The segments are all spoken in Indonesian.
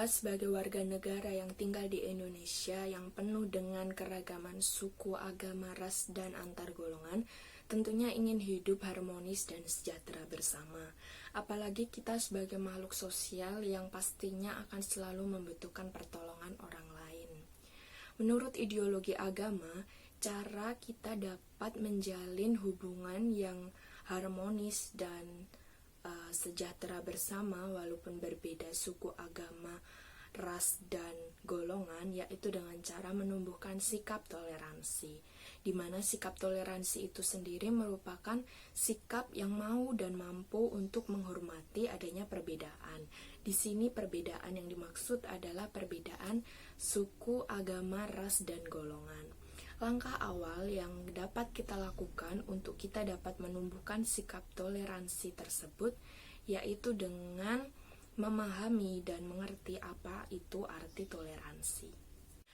Kita sebagai warga negara yang tinggal di Indonesia yang penuh dengan keragaman suku, agama, ras, dan antar golongan, tentunya ingin hidup harmonis dan sejahtera bersama. Apalagi kita sebagai makhluk sosial yang pastinya akan selalu membutuhkan pertolongan orang lain. Menurut ideologi agama, cara kita dapat menjalin hubungan yang harmonis dan sejahtera bersama walaupun berbeda suku, agama, ras, dan golongan, yaitu dengan cara menumbuhkan sikap toleransi, di mana sikap toleransi itu sendiri merupakan sikap yang mau dan mampu untuk menghormati adanya perbedaan. Di sini perbedaan yang dimaksud adalah perbedaan suku, agama, ras, dan golongan. Langkah awal yang dapat kita lakukan untuk kita dapat menumbuhkan sikap toleransi tersebut yaitu dengan memahami dan mengerti apa itu arti toleransi.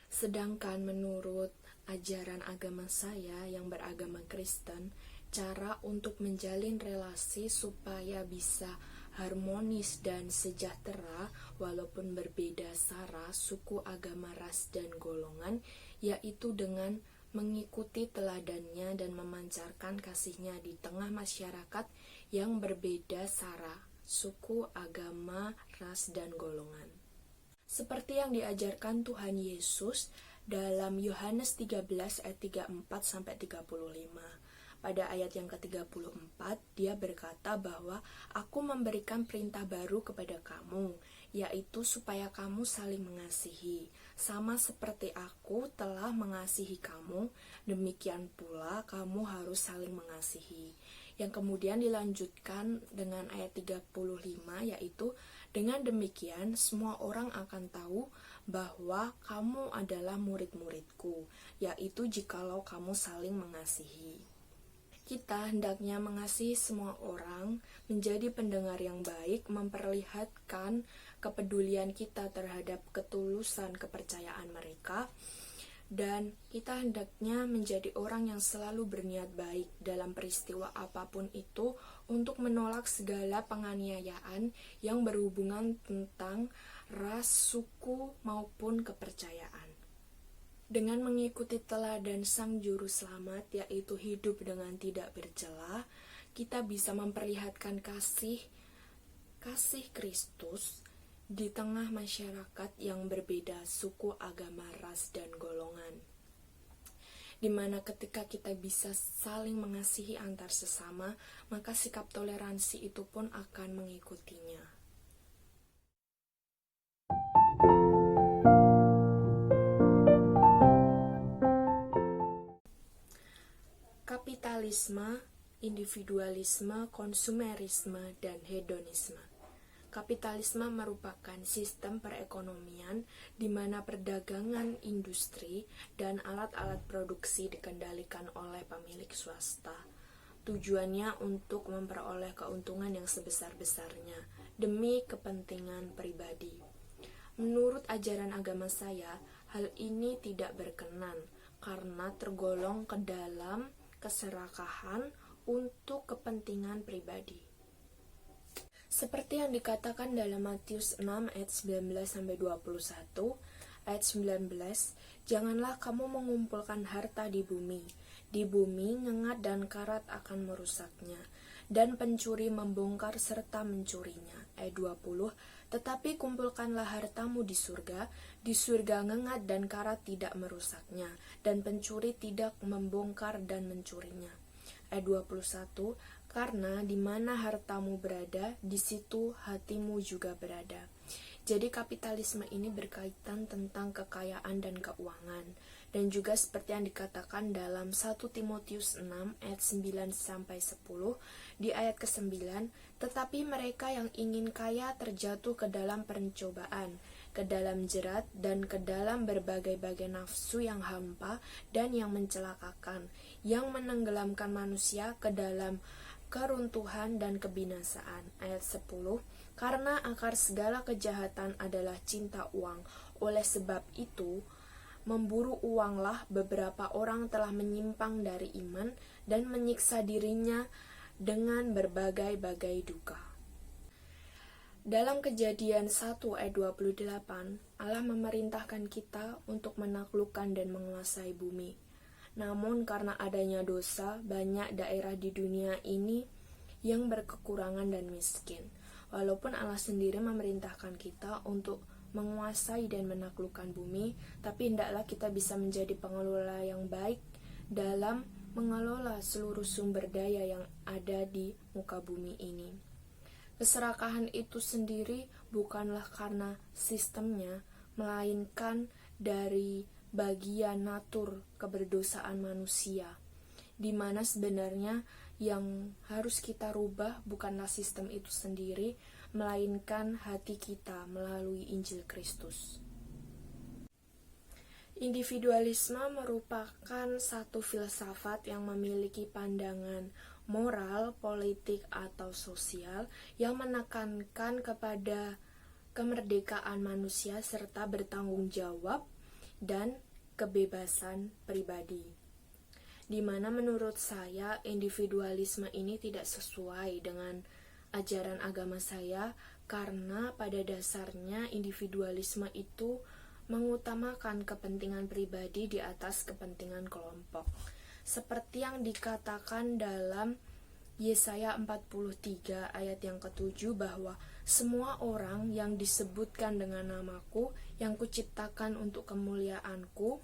Sedangkan menurut ajaran agama saya yang beragama Kristen, cara untuk menjalin relasi supaya bisa harmonis dan sejahtera walaupun berbeda sara, suku, agama, ras, dan golongan, yaitu dengan mengikuti teladannya dan memancarkan kasihnya di tengah masyarakat yang berbeda sara, suku, agama, ras, dan golongan. Seperti yang diajarkan Tuhan Yesus dalam Yohanes 13 ayat 34-35. Pada ayat yang ke-34, dia berkata bahwa aku memberikan perintah baru kepada kamu, yaitu supaya kamu saling mengasihi. Sama seperti aku telah mengasihi kamu, demikian pula kamu harus saling mengasihi. Yang kemudian dilanjutkan dengan ayat 35, yaitu dengan demikian semua orang akan tahu bahwa kamu adalah murid-muridku, yaitu jikalau kamu saling mengasihi. Kita hendaknya mengasihi semua orang, menjadi pendengar yang baik, memperlihatkan kepedulian kita terhadap ketulusan kepercayaan mereka, dan kita hendaknya menjadi orang yang selalu berniat baik dalam peristiwa apapun itu untuk menolak segala penganiayaan yang berhubungan tentang ras, suku, maupun kepercayaan. Dengan mengikuti teladan Sang Juru Selamat, yaitu hidup dengan tidak bercela, kita bisa memperlihatkan kasih Kristus di tengah masyarakat yang berbeda suku, agama, ras, dan golongan. Dimana ketika kita bisa saling mengasihi antar sesama, maka sikap toleransi itu pun akan mengikutinya. Kapitalisme, individualisme, konsumerisme, dan hedonisme. Kapitalisme merupakan sistem perekonomian di mana perdagangan industri dan alat-alat produksi dikendalikan oleh pemilik swasta. Tujuannya untuk memperoleh keuntungan yang sebesar-besarnya demi kepentingan pribadi. Menurut ajaran agama saya, hal ini tidak berkenan karena tergolong ke dalam keserakahan untuk kepentingan pribadi. Seperti yang dikatakan dalam Matius 6 ayat 19-21, ayat 19, janganlah kamu mengumpulkan harta di bumi ngengat dan karat akan merusaknya, dan pencuri membongkar serta mencurinya. Ayat 20, tetapi kumpulkanlah hartamu di surga ngengat dan karat tidak merusaknya, dan pencuri tidak membongkar dan mencurinya. Ayat 21, karena di mana hartamu berada, di situ hatimu juga berada. Jadi kapitalisme ini berkaitan tentang kekayaan dan keuangan, dan juga seperti yang dikatakan dalam 1 Timotius 6 ayat 9-10 di ayat ke-9, tetapi mereka yang ingin kaya terjatuh ke dalam pencobaan, ke dalam jerat, dan ke dalam berbagai-bagai nafsu yang hampa dan yang mencelakakan, yang menenggelamkan manusia ke dalam keruntuhan dan kebinasaan. Ayat 10, karena akar segala kejahatan adalah cinta uang. Oleh sebab itu, memburu uanglah beberapa orang telah menyimpang dari iman dan menyiksa dirinya dengan berbagai-bagai duka. Dalam Kejadian 1 ayat 28, Allah memerintahkan kita untuk menaklukkan dan menguasai bumi. Namun karena adanya dosa, banyak daerah di dunia ini yang berkekurangan dan miskin. Walaupun Allah sendiri memerintahkan kita untuk menguasai dan menaklukkan bumi, tapi hendaklah kita bisa menjadi pengelola yang baik dalam mengelola seluruh sumber daya yang ada di muka bumi ini. Keserakahan itu sendiri bukanlah karena sistemnya, melainkan dari bagian natur keberdosaan manusia, di mana sebenarnya yang harus kita rubah bukanlah sistem itu sendiri, melainkan hati kita melalui Injil Kristus. Individualisme merupakan satu filsafat yang memiliki pandangan moral, politik, atau sosial yang menekankan kepada kemerdekaan manusia serta bertanggung jawab dan kebebasan pribadi. Di mana menurut saya individualisme ini tidak sesuai dengan ajaran agama saya, karena pada dasarnya individualisme itu mengutamakan kepentingan pribadi di atas kepentingan kelompok. Seperti yang dikatakan dalam Yesaya 43 ayat yang ke-7 bahwa semua orang yang disebutkan dengan namaku, yang kuciptakan untuk kemuliaanku,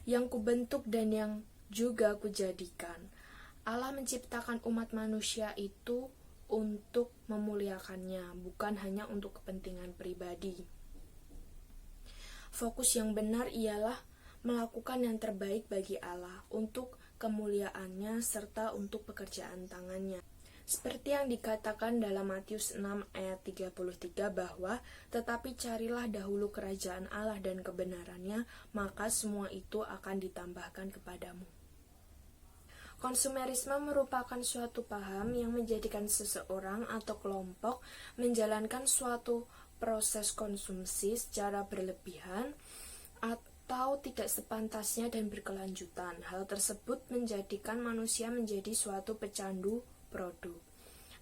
yang kubentuk dan yang juga kujadikan. Allah menciptakan umat manusia itu untuk memuliakannya, bukan hanya untuk kepentingan pribadi. Fokus yang benar ialah melakukan yang terbaik bagi Allah untuk kemuliaannya serta untuk pekerjaan tangannya. Seperti yang dikatakan dalam Matius 6 ayat 33 bahwa tetapi carilah dahulu kerajaan Allah dan kebenarannya, maka semua itu akan ditambahkan kepadamu. Konsumerisme merupakan suatu paham yang menjadikan seseorang atau kelompok menjalankan suatu proses konsumsi secara berlebihan atau tidak sepantasnya dan berkelanjutan. Hal tersebut menjadikan manusia menjadi suatu pecandu produk.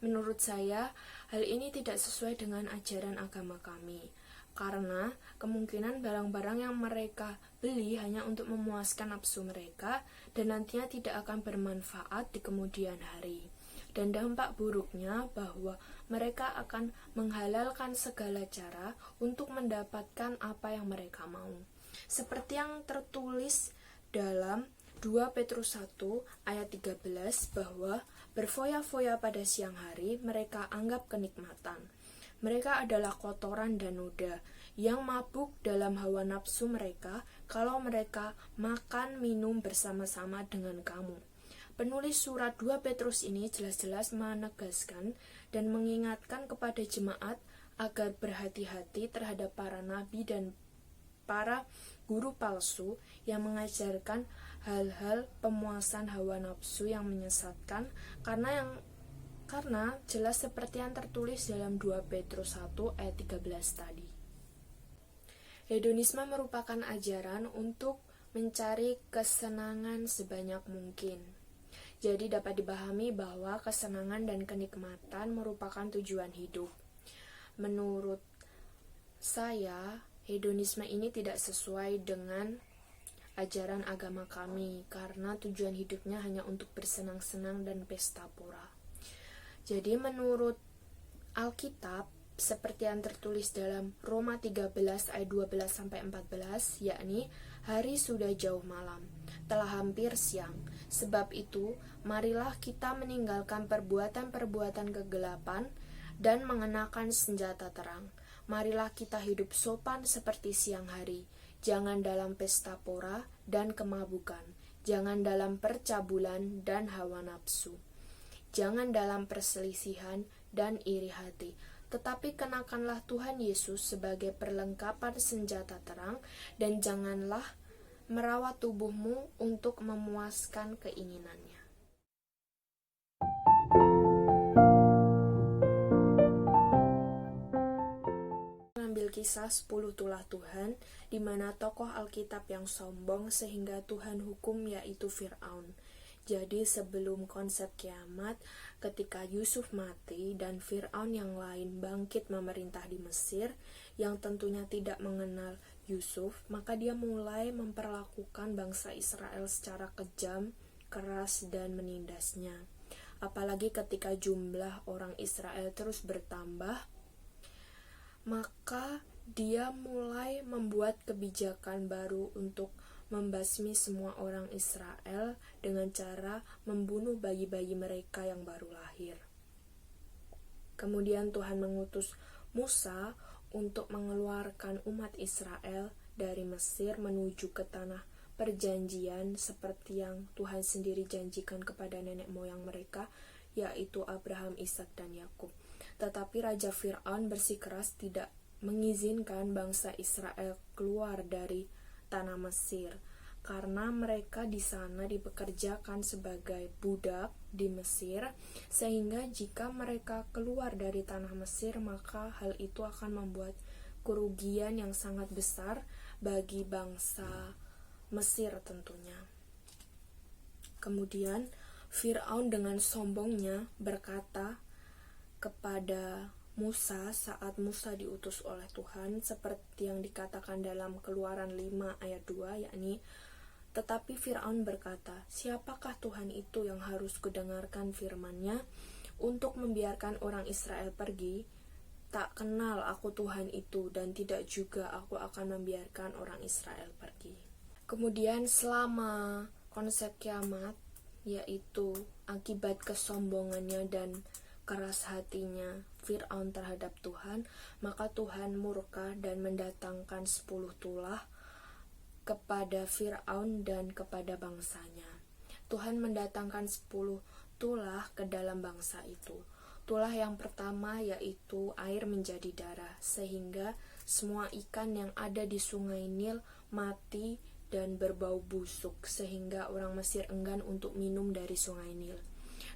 Menurut saya, hal ini tidak sesuai dengan ajaran agama kami, karena kemungkinan barang-barang yang mereka beli hanya untuk memuaskan nafsu mereka dan nantinya tidak akan bermanfaat di kemudian hari. Dan dampak buruknya bahwa mereka akan menghalalkan segala cara untuk mendapatkan apa yang mereka mau. Seperti yang tertulis dalam 2 Petrus 1 ayat 13 bahwa berfoya-foya pada siang hari mereka anggap kenikmatan. Mereka adalah kotoran dan noda yang mabuk dalam hawa nafsu mereka kalau mereka makan minum bersama-sama dengan kamu. Penulis surat 2 Petrus ini jelas-jelas menegaskan dan mengingatkan kepada jemaat agar berhati-hati terhadap para nabi dan para guru palsu yang mengajarkan hal-hal pemuasan hawa nafsu yang menyesatkan, karena jelas seperti yang tertulis dalam 2 Petrus 1 ayat 13 tadi. Hedonisme merupakan ajaran untuk mencari kesenangan sebanyak mungkin. Jadi dapat dipahami bahwa kesenangan dan kenikmatan merupakan tujuan hidup. Menurut saya, hedonisme ini tidak sesuai dengan ajaran agama kami, karena tujuan hidupnya hanya untuk bersenang-senang dan pesta pora. Jadi menurut Alkitab, seperti yang tertulis dalam Roma 13 ayat 12-14, yakni hari sudah jauh malam, telah hampir siang. Sebab itu, marilah kita meninggalkan perbuatan-perbuatan kegelapan dan mengenakan senjata terang. Marilah kita hidup sopan seperti siang hari. Jangan dalam pesta pora dan kemabukan. Jangan dalam percabulan dan hawa nafsu. Jangan dalam perselisihan dan iri hati. Tetapi kenakanlah Tuhan Yesus sebagai perlengkapan senjata terang, dan janganlah merawat tubuhmu untuk memuaskan keinginannya. Mengambil kisah 10 tulah Tuhan, di mana tokoh Alkitab yang sombong sehingga Tuhan hukum, yaitu Fir'aun. Jadi sebelum konsep kiamat, ketika Yusuf mati dan Fir'aun yang lain bangkit memerintah di Mesir, yang tentunya tidak mengenal Yusuf, maka dia mulai memperlakukan bangsa Israel secara kejam, keras, dan menindasnya. Apalagi ketika jumlah orang Israel terus bertambah, maka dia mulai membuat kebijakan baru untuk membasmi semua orang Israel dengan cara membunuh bayi-bayi mereka yang baru lahir. Kemudian Tuhan mengutus Musa untuk mengeluarkan umat Israel dari Mesir menuju ke tanah perjanjian seperti yang Tuhan sendiri janjikan kepada nenek moyang mereka, yaitu Abraham, Ishak, dan Yakub. Tetapi Raja Fir'aun bersikeras tidak mengizinkan bangsa Israel keluar dari tanah Mesir, karena mereka di sana dipekerjakan sebagai budak di Mesir, sehingga jika mereka keluar dari tanah Mesir, maka hal itu akan membuat kerugian yang sangat besar bagi bangsa Mesir tentunya. Kemudian Fir'aun dengan sombongnya berkata kepada Musa saat Musa diutus oleh Tuhan, seperti yang dikatakan dalam Keluaran 5 ayat 2, yakni, tetapi Fir'aun berkata, siapakah Tuhan itu yang harus kudengarkan firman-Nya untuk membiarkan orang Israel pergi? Tak kenal aku Tuhan itu, dan tidak juga aku akan membiarkan orang Israel pergi. Kemudian selama konsep kiamat, yaitu akibat kesombongannya dan keras hatinya Fir'aun terhadap Tuhan, maka Tuhan murka dan mendatangkan 10 tulah kepada Fir'aun dan kepada bangsanya. Tuhan mendatangkan 10 tulah ke dalam bangsa itu. Tulah yang pertama yaitu air menjadi darah, sehingga semua ikan yang ada di sungai Nil mati dan berbau busuk, sehingga orang Mesir enggan untuk minum dari sungai Nil.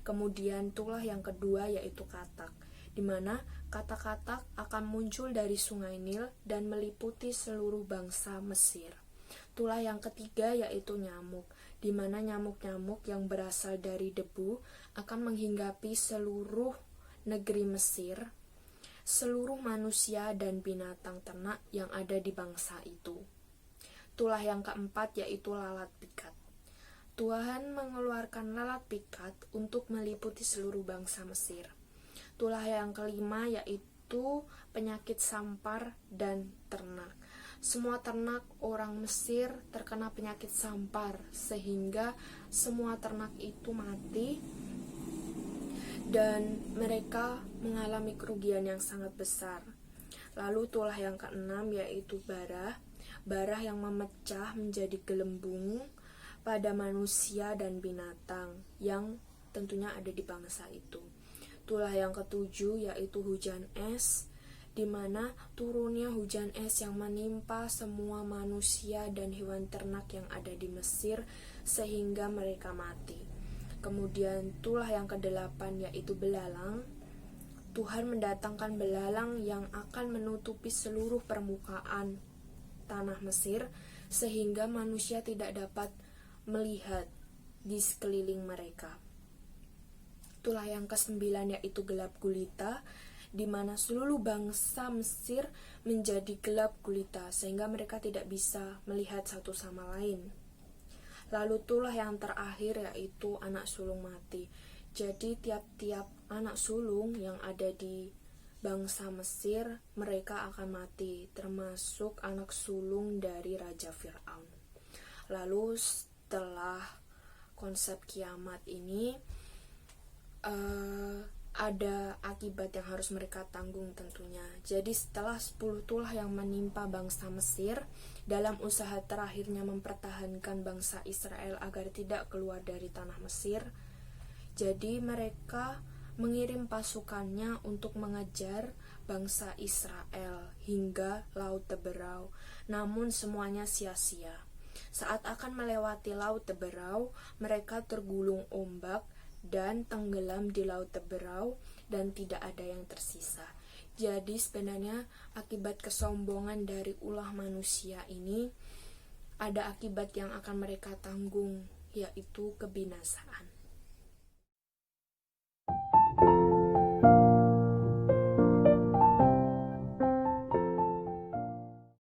Kemudian tulah yang kedua yaitu katak, di mana katak-katak akan muncul dari sungai Nil dan meliputi seluruh bangsa Mesir. Tulah yang ketiga yaitu nyamuk, di mana nyamuk-nyamuk yang berasal dari debu akan menghinggapi seluruh negeri Mesir, seluruh manusia dan binatang ternak yang ada di bangsa itu. Tulah yang keempat yaitu lalat pikat. Tuhan mengeluarkan lalat pikat untuk meliputi seluruh bangsa Mesir. Tulah yang kelima yaitu penyakit sampar dan ternak. Semua ternak orang Mesir terkena penyakit sampar, sehingga semua ternak itu mati dan mereka mengalami kerugian yang sangat besar. Lalu tulah yang keenam yaitu barah yang memecah menjadi gelembung pada manusia dan binatang yang tentunya ada di bangsa itu. Tulah yang ketujuh yaitu hujan es, di mana turunnya hujan es yang menimpa semua manusia dan hewan ternak yang ada di Mesir sehingga mereka mati. Kemudian tulah yang kedelapan yaitu belalang. Tuhan mendatangkan belalang yang akan menutupi seluruh permukaan tanah Mesir sehingga manusia tidak dapat melihat di sekeliling mereka. Tulah yang kesembilan yaitu gelap gulita, di mana seluruh bangsa Mesir menjadi gelap gulita sehingga mereka tidak bisa melihat satu sama lain. Lalu tulah yang terakhir yaitu anak sulung mati. Jadi tiap-tiap anak sulung yang ada di bangsa Mesir mereka akan mati, termasuk anak sulung dari Raja Fir'aun. Lalu setelah konsep kiamat ini ada akibat yang harus mereka tanggung tentunya. Jadi setelah 10 tulah yang menimpa bangsa Mesir dalam usaha terakhirnya mempertahankan bangsa Israel agar tidak keluar dari tanah Mesir, jadi mereka mengirim pasukannya untuk mengejar bangsa Israel hingga Laut Teberau. Namun semuanya sia-sia. Saat akan melewati Laut Teberau, mereka tergulung ombak dan tenggelam di Laut Teberau dan tidak ada yang tersisa. Jadi sebenarnya akibat kesombongan dari ulah manusia ini ada akibat yang akan mereka tanggung, yaitu kebinasaan.